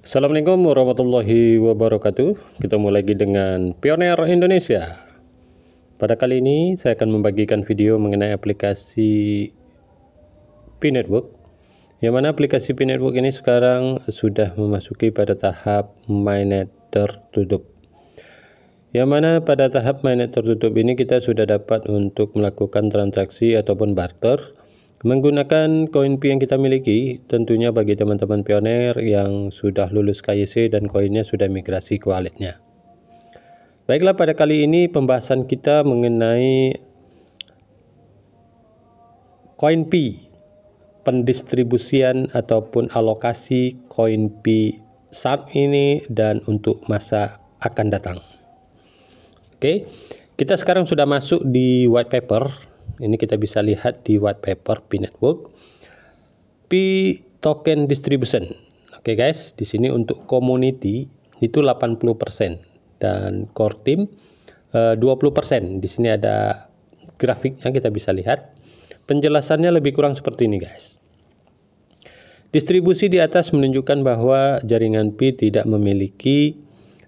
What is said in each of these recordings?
Assalamualaikum warahmatullahi wabarakatuh. Kita mulai lagi dengan Pioneer Indonesia. Pada kali ini saya akan membagikan video mengenai aplikasi P-Network, yang mana aplikasi P-Network ini sekarang sudah memasuki pada tahap mainnet tertutup. Yang mana pada tahap mainnet tertutup ini kita sudah dapat untuk melakukan transaksi ataupun barter menggunakan koin P yang kita miliki, tentunya bagi teman-teman pioner yang sudah lulus KYC dan koinnya sudah migrasi ke walletnya. Baiklah, pada kali ini pembahasan kita mengenai koin P, pendistribusian ataupun alokasi koin P saat ini dan untuk masa akan datang. Oke, kita sekarang sudah masuk di white paper. Ini kita bisa lihat di white paper P-Network, P token distribution. Oke guys, di sini untuk community itu 80% dan core team 20%. Di sini ada grafiknya, kita bisa lihat. Penjelasannya lebih kurang seperti ini guys. Distribusi di atas menunjukkan bahwa jaringan P tidak memiliki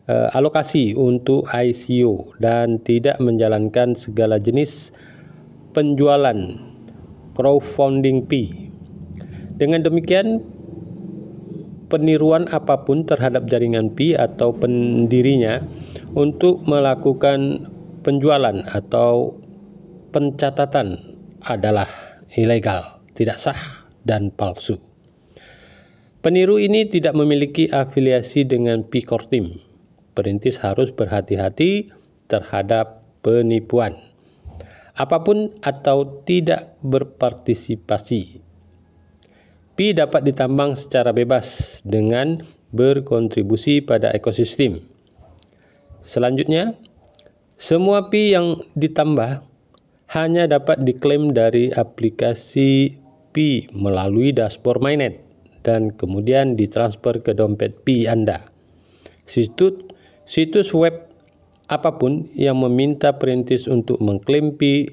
alokasi untuk ICO dan tidak menjalankan segala jenis penjualan crowdfunding P. Dengan demikian, peniruan apapun terhadap jaringan P atau pendirinya untuk melakukan penjualan atau pencatatan adalah ilegal, tidak sah, dan palsu. Peniru ini tidak memiliki afiliasi dengan P Core Team. Perintis harus berhati-hati terhadap penipuan apapun atau tidak berpartisipasi. P dapat ditambang secara bebas dengan berkontribusi pada ekosistem. Selanjutnya, semua P yang ditambah hanya dapat diklaim dari aplikasi P melalui dashboard mainnet dan kemudian ditransfer ke dompet P Anda. Situs web apapun yang meminta perintis untuk mengklaim P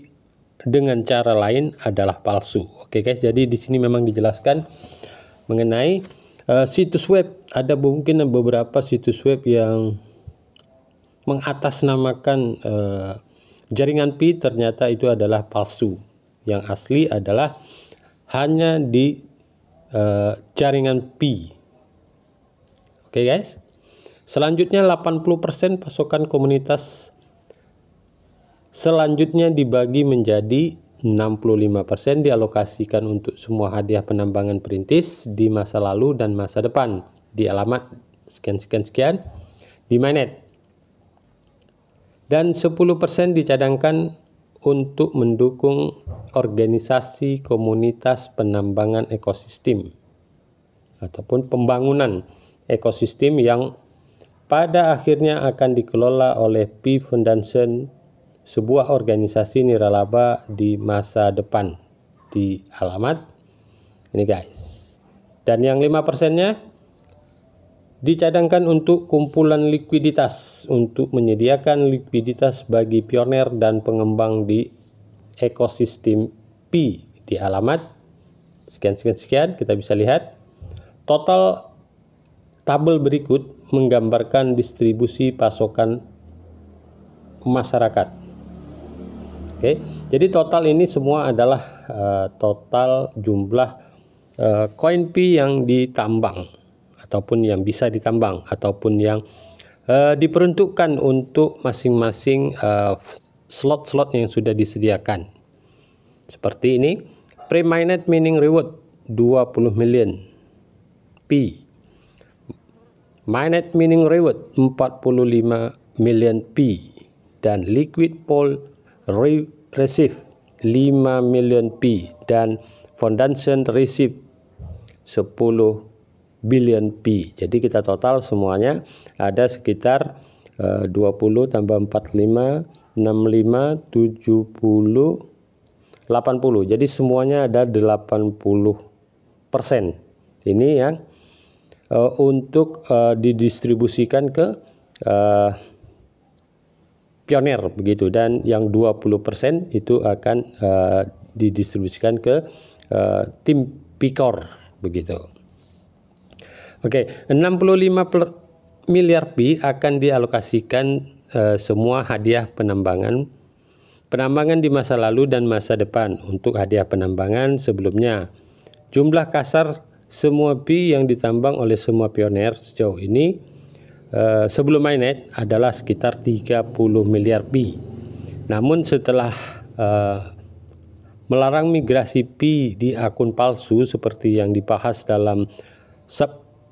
dengan cara lain adalah palsu. Oke guys, jadi di sini memang dijelaskan mengenai situs web. Ada mungkin beberapa situs web yang mengatasnamakan jaringan P, ternyata itu adalah palsu. Yang asli adalah hanya di jaringan P. Oke guys. Selanjutnya 80% pasokan komunitas selanjutnya dibagi menjadi 65% dialokasikan untuk semua hadiah penambangan perintis di masa lalu dan masa depan di alamat sekian di mainnet. Dan 10% dicadangkan untuk mendukung organisasi komunitas penambangan ekosistem ataupun pembangunan ekosistem yang pada akhirnya akan dikelola oleh P Foundation, sebuah organisasi nirlaba di masa depan di alamat ini guys. Dan yang 5%-nya dicadangkan untuk kumpulan likuiditas untuk menyediakan likuiditas bagi pioner dan pengembang di ekosistem P di alamat sekian. Kita bisa lihat total tabel berikut menggambarkan distribusi pasokan masyarakat. Oke, jadi total ini semua adalah total jumlah koin P yang ditambang ataupun yang bisa ditambang ataupun yang diperuntukkan untuk masing-masing slot-slot yang sudah disediakan. Seperti ini, pre-mainnet mining reward 20 million P. Mainnet mining reward 45 million P dan liquid pool receive 5 million P dan foundation receive 10 billion P. Jadi kita total semuanya ada sekitar 20 tambah 45 65 70 80. Jadi semuanya ada 80%. Ini yang untuk didistribusikan ke pioner begitu, dan yang 20% itu akan didistribusikan ke tim P-Core begitu. Oke, 65 miliar Pi akan dialokasikan semua hadiah penambangan di masa lalu dan masa depan. Untuk hadiah penambangan sebelumnya, jumlah kasar semua Pi yang ditambang oleh semua pioner sejauh ini sebelum mainnet adalah sekitar 30 miliar Pi. Namun setelah melarang migrasi Pi di akun palsu seperti yang dibahas dalam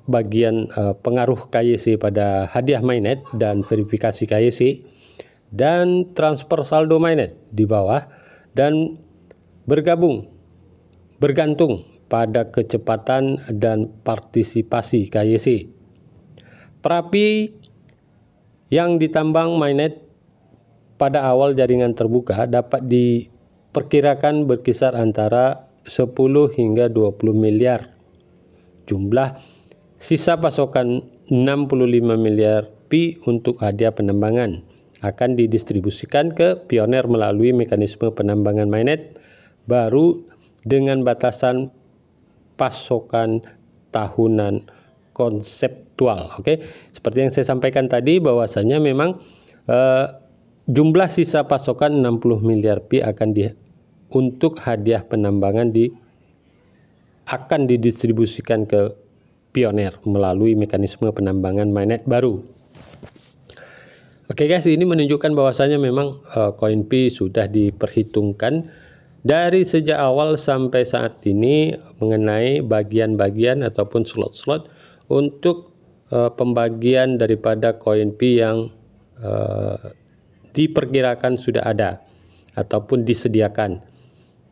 bagian pengaruh KYC pada hadiah mainnet dan verifikasi KYC dan transfer saldo mainnet di bawah, dan bergantung pada kecepatan dan partisipasi KYC. Perapi yang ditambang mainnet pada awal jaringan terbuka dapat diperkirakan berkisar antara 10 hingga 20 miliar. Jumlah sisa pasokan 65 miliar Pi untuk hadiah penambangan akan didistribusikan ke pioner melalui mekanisme penambangan mainnet baru dengan batasan pasokan tahunan konseptual. Oke, seperti yang saya sampaikan tadi bahwasanya memang jumlah sisa pasokan 60 miliar Pi untuk hadiah penambangan akan didistribusikan ke pioner melalui mekanisme penambangan mainnet baru. Oke guys, ini menunjukkan bahwasanya memang koin Pi sudah diperhitungkan dari sejak awal sampai saat ini mengenai bagian-bagian ataupun slot-slot untuk pembagian daripada koin Pi yang diperkirakan sudah ada ataupun disediakan.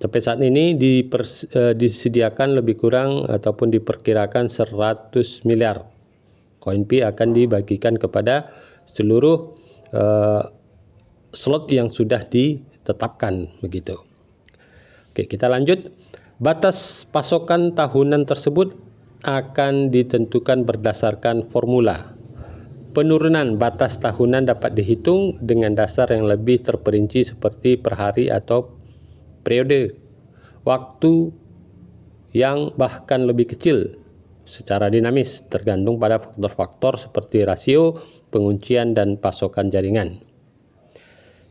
Sampai saat ini disediakan lebih kurang ataupun diperkirakan 100 miliar koin Pi akan dibagikan kepada seluruh slot yang sudah ditetapkan begitu. Oke, kita lanjut. Batas pasokan tahunan tersebut akan ditentukan berdasarkan formula. Penurunan batas tahunan dapat dihitung dengan dasar yang lebih terperinci seperti per hari atau periode waktu yang bahkan lebih kecil secara dinamis, tergantung pada faktor-faktor seperti rasio penguncian dan pasokan jaringan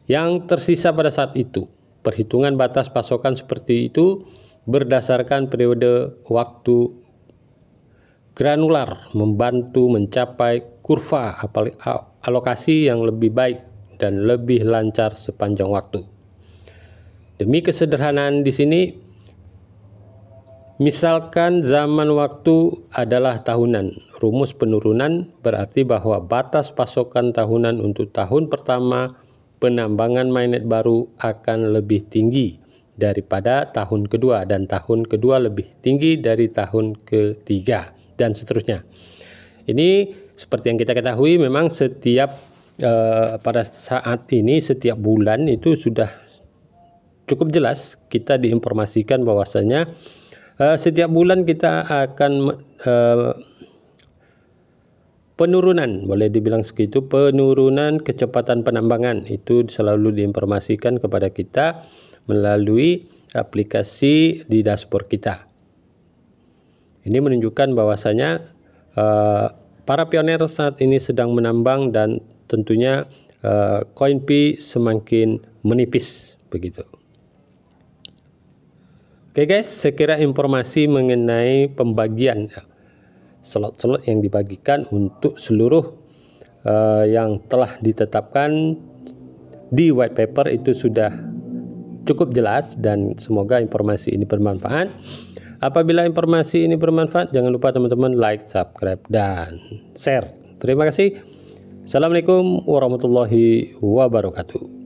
yang tersisa pada saat itu. Perhitungan batas pasokan seperti itu berdasarkan periode waktu granular membantu mencapai kurva alokasi yang lebih baik dan lebih lancar sepanjang waktu. Demi kesederhanaan di sini, misalkan zaman waktu adalah tahunan, rumus penurunan berarti bahwa batas pasokan tahunan untuk tahun pertama penambangan mainnet baru akan lebih tinggi daripada tahun kedua, dan tahun kedua lebih tinggi dari tahun ketiga, dan seterusnya. Ini seperti yang kita ketahui memang pada saat ini setiap bulan itu sudah cukup jelas kita diinformasikan bahwasanya setiap bulan kita akan penurunan, boleh dibilang segitu, penurunan kecepatan penambangan itu selalu diinformasikan kepada kita melalui aplikasi di dashboard kita. Ini menunjukkan bahwasanya para pioner saat ini sedang menambang dan tentunya koin Pi semakin menipis begitu. Oke guys, saya kira informasi mengenai pembagian slot-slot yang dibagikan untuk seluruh yang telah ditetapkan di white paper itu sudah cukup jelas, dan semoga informasi ini bermanfaat. Apabila informasi ini bermanfaat, jangan lupa teman-teman like, subscribe, dan share. Terima kasih. Assalamualaikum warahmatullahi wabarakatuh.